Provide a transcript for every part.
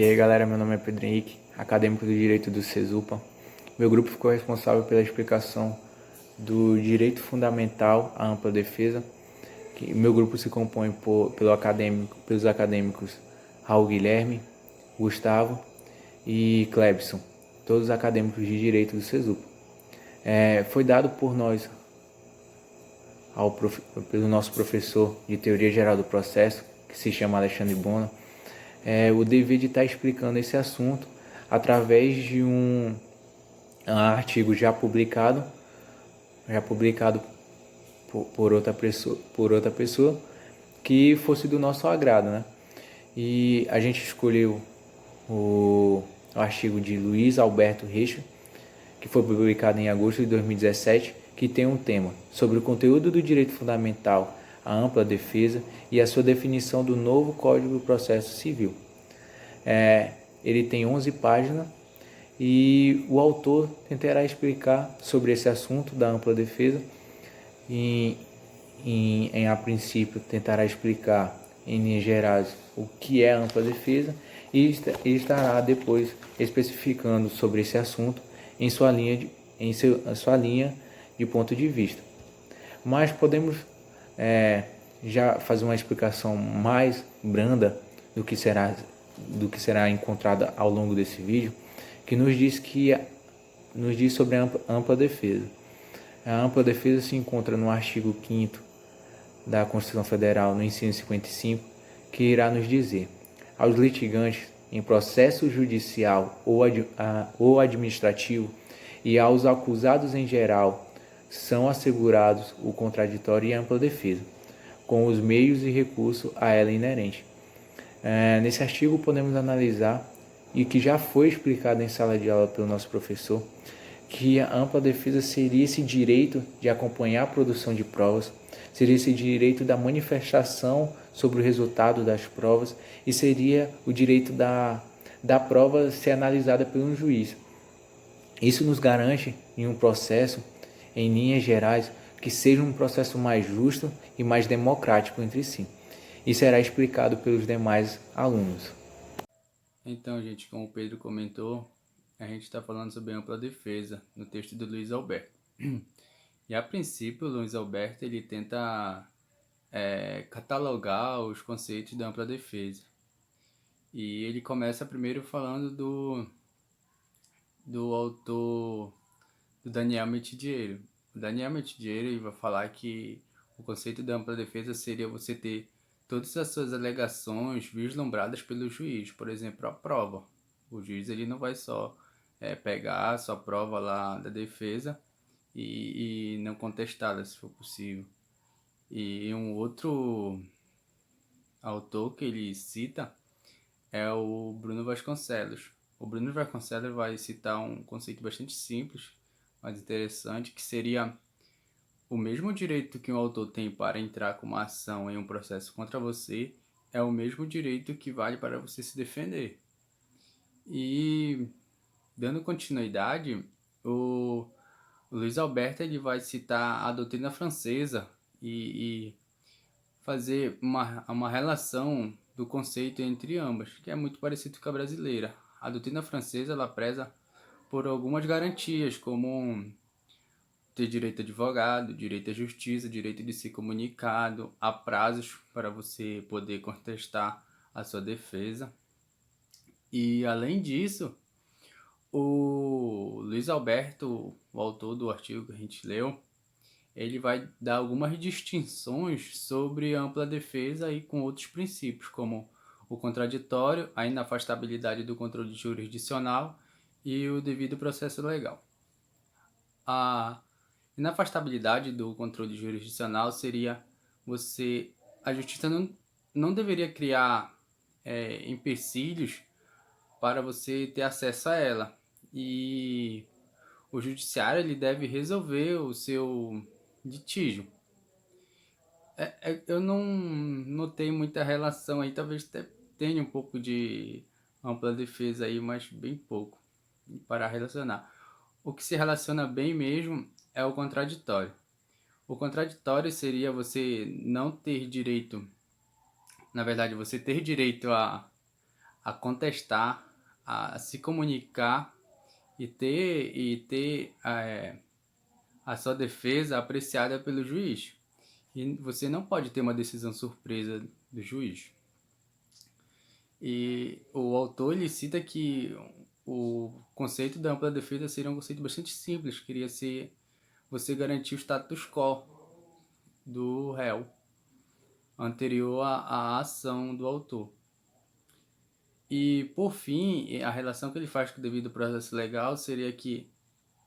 E aí galera, meu nome é Pedro Henrique, acadêmico do Direito do CESUPA. Meu grupo ficou responsável pela explicação do Direito Fundamental à Ampla Defesa. Meu grupo se compõe pelos acadêmicos Raul Guilherme, Gustavo e Clebson, todos acadêmicos de Direito do CESUPA. Foi dado por nós, pelo nosso professor de Teoria Geral do Processo, que se chama Alexandre Bona, o dever de estar explicando esse assunto através de um artigo já publicado por outra pessoa que fosse do nosso agrado, né? E a gente escolheu o artigo de Luiz Alberto Reixa, que foi publicado em agosto de 2017, que tem um tema sobre o conteúdo do direito fundamental à ampla defesa e a sua definição do novo Código do Processo Civil. Ele tem 11 páginas e o autor tentará explicar sobre esse assunto da ampla defesa e, a princípio, tentará explicar em linhas gerais o que é a ampla defesa e estará depois especificando sobre esse assunto em sua linha de ponto de vista. Mas podemos já fazer uma explicação mais branda do que será encontrada ao longo desse vídeo, que nos diz sobre a ampla defesa. A ampla defesa se encontra no artigo 5º da Constituição Federal, no inciso 55, que irá nos dizer: aos litigantes em processo judicial ou administrativo e aos acusados em geral são assegurados o contraditório e a ampla defesa, com os meios e recursos a ela inerentes. Nesse artigo podemos analisar, e que já foi explicado em sala de aula pelo nosso professor, que a ampla defesa seria esse direito de acompanhar a produção de provas, seria esse direito da manifestação sobre o resultado das provas e seria o direito da prova ser analisada por um juiz. Isso nos garante em um processo, em linhas gerais, que seja um processo mais justo e mais democrático entre si. E será explicado pelos demais alunos. Então, gente, como o Pedro comentou, a gente está falando sobre ampla defesa no texto do Luiz Alberto. E a princípio, o Luiz Alberto ele tenta catalogar os conceitos da ampla defesa. E ele começa primeiro falando do autor, do Daniel Metidiero. O Daniel Metidiero ele vai falar que o conceito da ampla defesa seria você ter todas as suas alegações vislumbradas pelo juiz. Por exemplo, a prova. O juiz ele não vai só pegar a sua prova lá da defesa e não contestá-la, se for possível. E um outro autor que ele cita é o Bruno Vasconcelos. O Bruno Vasconcelos vai citar um conceito bastante simples, mas interessante, que seria o mesmo direito que um autor tem para entrar com uma ação em um processo contra você, é o mesmo direito que vale para você se defender. E, dando continuidade, o Luiz Alberto ele vai citar a doutrina francesa e fazer uma relação do conceito entre ambas, que é muito parecido com a brasileira. A doutrina francesa ela preza por algumas garantias, como ter direito a advogado, direito à justiça, direito de ser comunicado, há prazos para você poder contestar a sua defesa. E além disso, o Luiz Alberto, o autor do artigo que a gente leu, ele vai dar algumas distinções sobre ampla defesa e com outros princípios, como o contraditório, a inafastabilidade do controle jurisdicional e o devido processo legal. A inafastabilidade do controle jurisdicional seria a justiça não deveria criar empecilhos para você ter acesso a ela. E o judiciário ele deve resolver o seu litígio. Eu não notei muita relação aí, talvez até tenha um pouco de ampla defesa aí, mas bem pouco para relacionar. O que se relaciona bem mesmo é o contraditório. O contraditório seria você não ter direito, na verdade, você ter direito a contestar, a se comunicar e ter a sua defesa apreciada pelo juiz. E você não pode ter uma decisão surpresa do juiz. E o autor ele cita que o conceito da ampla defesa seria um conceito bastante simples, queria ser você garantir o status quo do réu anterior à ação do autor. E, por fim, a relação que ele faz com o devido processo legal seria que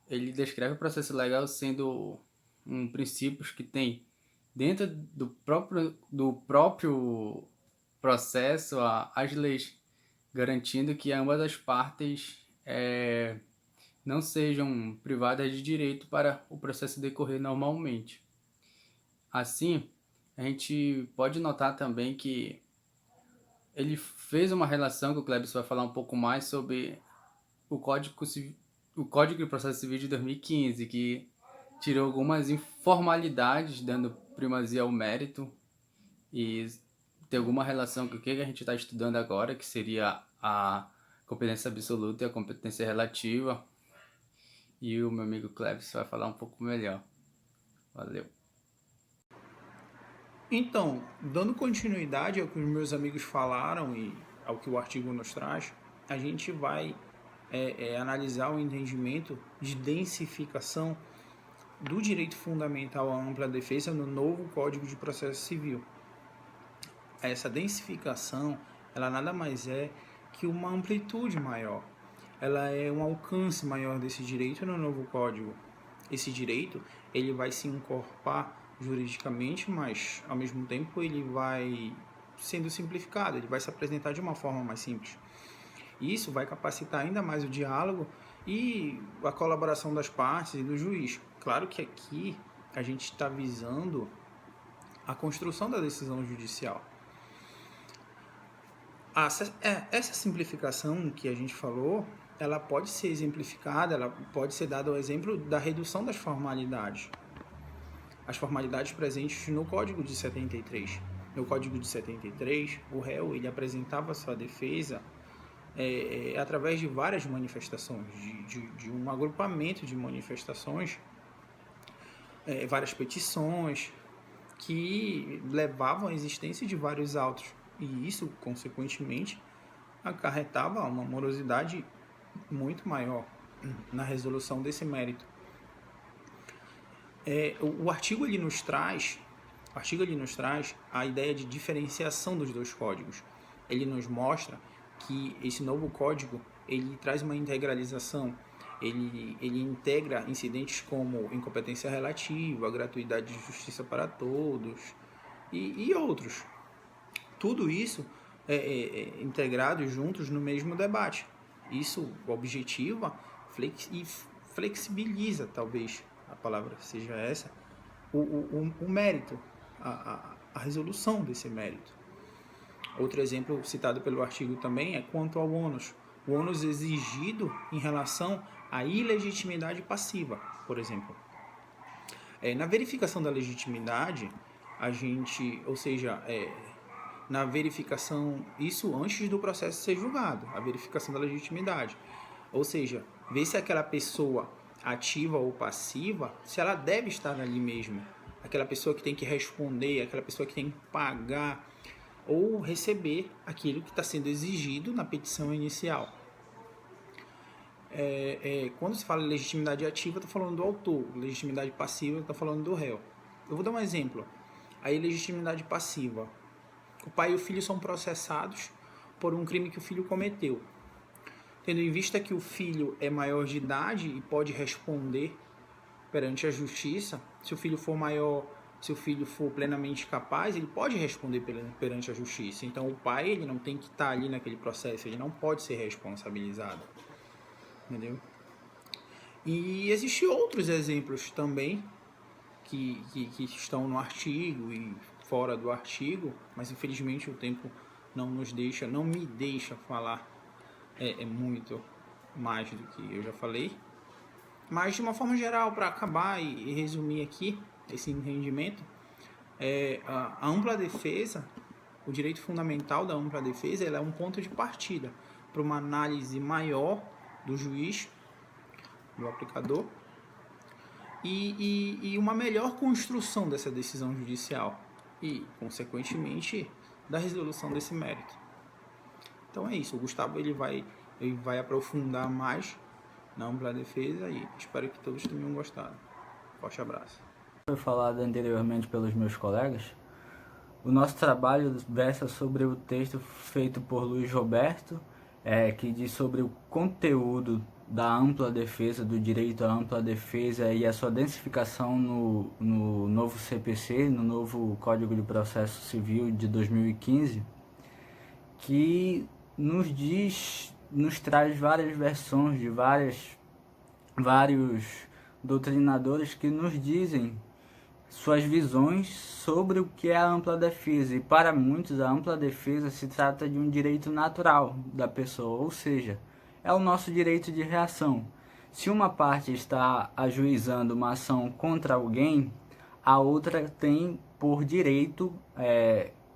ele descreve o processo legal sendo um princípio que tem dentro do próprio processo as leis, garantindo que ambas as partes não sejam privadas de direito para o processo decorrer normalmente. Assim, a gente pode notar também que ele fez uma relação, que o Klebs vai falar um pouco mais sobre o Código de Processo Civil de 2015, que tirou algumas informalidades, dando primazia ao mérito, e tem alguma relação com o que a gente está estudando agora, que seria a competência absoluta e a competência relativa. E o meu amigo Klebs vai falar um pouco melhor. Valeu. Então, dando continuidade ao que os meus amigos falaram e ao que o artigo nos traz, a gente vai analisar o entendimento de densificação do direito fundamental à ampla defesa no novo Código de Processo Civil. Essa densificação, ela nada mais é que uma amplitude maior. Ela é um alcance maior desse direito no novo Código. Esse direito, ele vai se encorpar juridicamente, mas ao mesmo tempo ele vai sendo simplificado, ele vai se apresentar de uma forma mais simples. Isso vai capacitar ainda mais o diálogo e a colaboração das partes e do juiz. Claro que aqui a gente está visando a construção da decisão judicial. Essa simplificação que a gente falou, ela pode ser exemplificada, ela pode ser dada o exemplo da redução das formalidades. As formalidades presentes no Código de 73. No Código de 73, o réu ele apresentava sua defesa através de várias manifestações, de um agrupamento de manifestações, várias petições, que levavam à existência de vários autos. E isso, consequentemente, acarretava uma morosidade muito maior na resolução desse mérito. O artigo ele nos traz a ideia de diferenciação dos dois códigos. Ele nos mostra que esse novo código ele traz uma integralização, ele integra incidentes como incompetência relativa, gratuidade de justiça para todos e outros. Tudo isso integrado juntos no mesmo debate. Isso objetiva e flexibiliza, talvez a palavra seja essa, o mérito, a resolução desse mérito. Outro exemplo citado pelo artigo também é quanto ao ônus. O ônus exigido em relação à ilegitimidade passiva, por exemplo. Na verificação da legitimidade, na verificação, isso antes do processo ser julgado, a verificação da legitimidade. Ou seja, ver se aquela pessoa ativa ou passiva, se ela deve estar ali mesmo. Aquela pessoa que tem que responder, aquela pessoa que tem que pagar ou receber aquilo que está sendo exigido na petição inicial. Quando se fala em legitimidade ativa, está falando do autor. Legitimidade passiva, está falando do réu. Eu vou dar um exemplo. A ilegitimidade passiva. O pai e o filho são processados por um crime que o filho cometeu. Tendo em vista que o filho é maior de idade e pode responder perante a justiça, se o filho for maior, se o filho for plenamente capaz, ele pode responder perante a justiça. Então o pai ele não tem que estar ali naquele processo, ele não pode ser responsabilizado. Entendeu? E existem outros exemplos também que estão no artigo e fora do artigo, mas infelizmente o tempo não me deixa falar muito mais do que eu já falei. Mas de uma forma geral, para acabar e resumir aqui esse entendimento, a ampla defesa O direito fundamental da ampla defesa ele é um ponto de partida para uma análise maior do juiz, do aplicador, e uma melhor construção dessa decisão judicial e, consequentemente, da resolução desse mérito. Então é isso, o Gustavo ele vai aprofundar mais na ampla defesa e espero que todos tenham gostado. Forte abraço. Foi falado anteriormente pelos meus colegas, o nosso trabalho versa sobre o texto feito por Luiz Roberto, que diz sobre o conteúdo da ampla defesa, do direito à ampla defesa e a sua densificação no novo CPC, no novo Código de Processo Civil de 2015, que nos traz várias versões de vários doutrinadores que nos dizem suas visões sobre o que é a ampla defesa. E para muitos a ampla defesa se trata de um direito natural da pessoa, ou seja, é o nosso direito de reação. Se uma parte está ajuizando uma ação contra alguém, a outra tem por direito,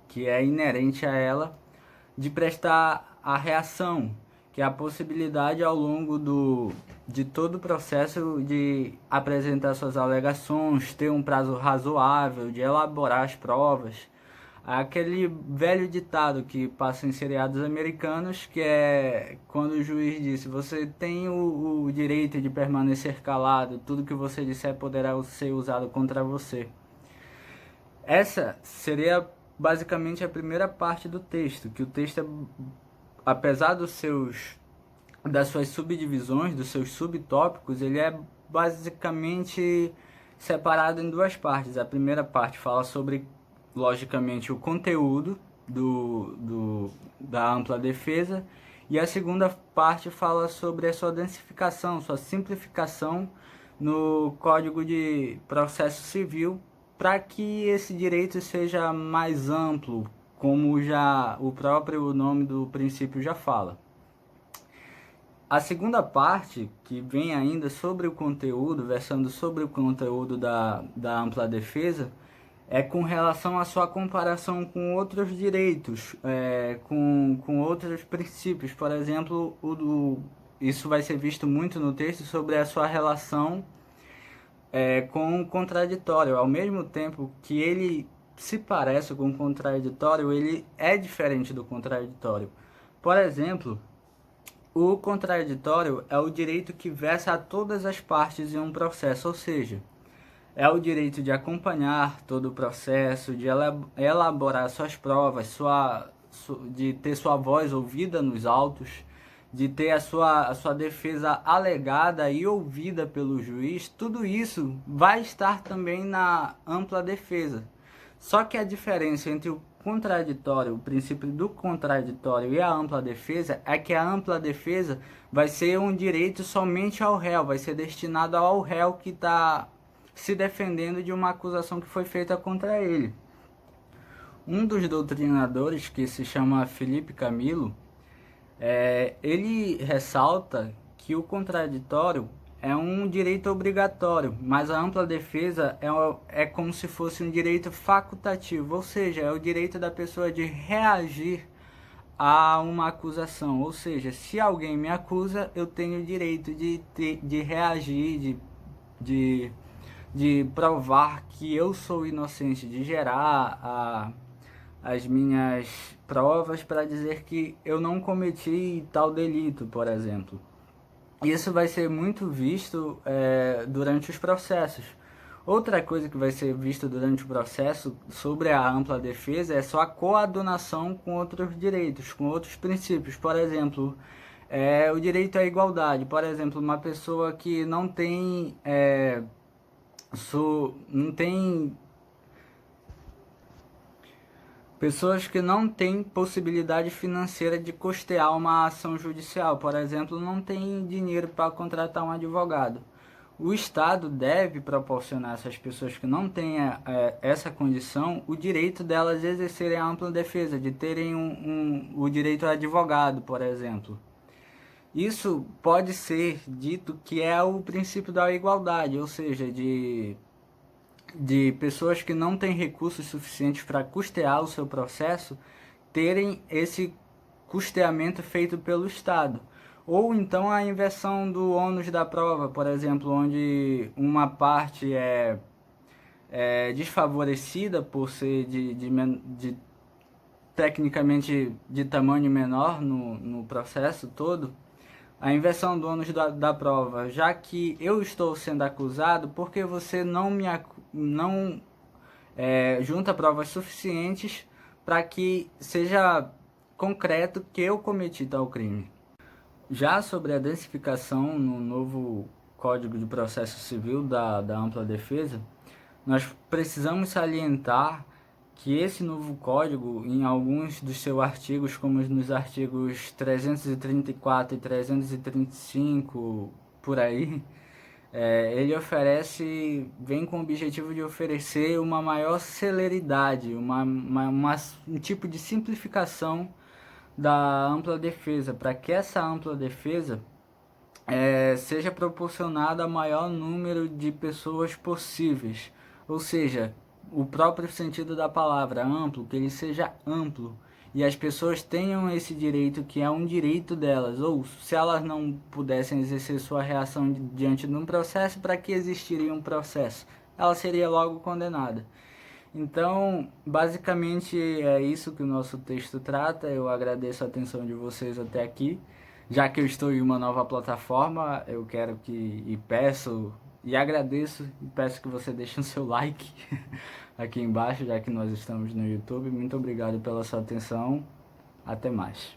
que é inerente a ela, de prestar a reação, que é a possibilidade ao longo de todo o processo de apresentar suas alegações, ter um prazo razoável, de elaborar as provas. Aquele velho ditado que passa em seriados americanos, que é quando o juiz disse: você tem o direito de permanecer calado, tudo que você disser poderá ser usado contra você. Essa seria basicamente a primeira parte do texto, que o texto, apesar das suas subdivisões, dos seus subtópicos, ele é basicamente separado em duas partes. A primeira parte fala sobre, logicamente, o conteúdo da ampla defesa, e a segunda parte fala sobre a sua densificação, sua simplificação no Código de Processo Civil, para que esse direito seja mais amplo, como já o próprio nome do princípio já fala. A segunda parte, que vem ainda sobre o conteúdo, versando sobre o conteúdo da ampla defesa, é com relação à sua comparação com outros direitos, com outros princípios. Por exemplo, isso vai ser visto muito no texto sobre a sua relação com o contraditório. Ao mesmo tempo que ele se parece com o contraditório, ele é diferente do contraditório. Por exemplo, o contraditório é o direito que versa a todas as partes em um processo, ou seja, é o direito de acompanhar todo o processo, de elaborar suas provas, de ter sua voz ouvida nos autos, de ter a sua defesa alegada e ouvida pelo juiz. Tudo isso vai estar também na ampla defesa. Só que a diferença entre o contraditório, o princípio do contraditório e a ampla defesa é que a ampla defesa vai ser um direito somente ao réu, vai ser destinado ao réu que está se defendendo de uma acusação que foi feita contra ele. Um dos doutrinadores, que se chama Felipe Camilo, ele ressalta que o contraditório é um direito obrigatório, mas a ampla defesa é como se fosse um direito facultativo, ou seja, é o direito da pessoa de reagir a uma acusação. Ou seja, se alguém me acusa, eu tenho o direito de reagir, de provar que eu sou inocente, de gerar as minhas provas para dizer que eu não cometi tal delito, por exemplo. Isso vai ser muito visto durante os processos. Outra coisa que vai ser vista durante o processo sobre a ampla defesa é só a coadunação com outros direitos, com outros princípios. Por exemplo, o direito à igualdade. Por exemplo, uma pessoa que não tem pessoas que não têm possibilidade financeira de custear uma ação judicial, por exemplo, não tem dinheiro para contratar um advogado. O Estado deve proporcionar a essas pessoas que não têm essa condição o direito delas exercerem a ampla defesa, de terem o direito a advogado, por exemplo. Isso pode ser dito que é o princípio da igualdade, ou seja, de de pessoas que não têm recursos suficientes para custear o seu processo terem esse custeamento feito pelo Estado. Ou então a inversão do ônus da prova, por exemplo, onde uma parte é desfavorecida por ser tecnicamente de tamanho menor no processo todo, a inversão do ônus da prova, já que eu estou sendo acusado, porque você não junta provas suficientes para que seja concreto que eu cometi tal crime. Já sobre a densificação no novo Código de Processo Civil da ampla defesa, nós precisamos salientar que esse novo código, em alguns dos seus artigos, como nos artigos 334 e 335, por aí, ele vem com o objetivo de oferecer uma maior celeridade, um tipo de simplificação da ampla defesa, para que essa ampla defesa seja proporcionada a maior número de pessoas possíveis, ou seja, o próprio sentido da palavra amplo, que ele seja amplo e as pessoas tenham esse direito, que é um direito delas, ou se elas não pudessem exercer sua reação diante de um processo, para que existiria um processo? Ela seria logo condenada. Então, basicamente é isso que o nosso texto trata. Eu agradeço a atenção de vocês até aqui. Já que eu estou em uma nova plataforma, eu quero agradeço e peço que você deixe o seu like aqui embaixo, já que nós estamos no YouTube. Muito obrigado pela sua atenção. Até mais.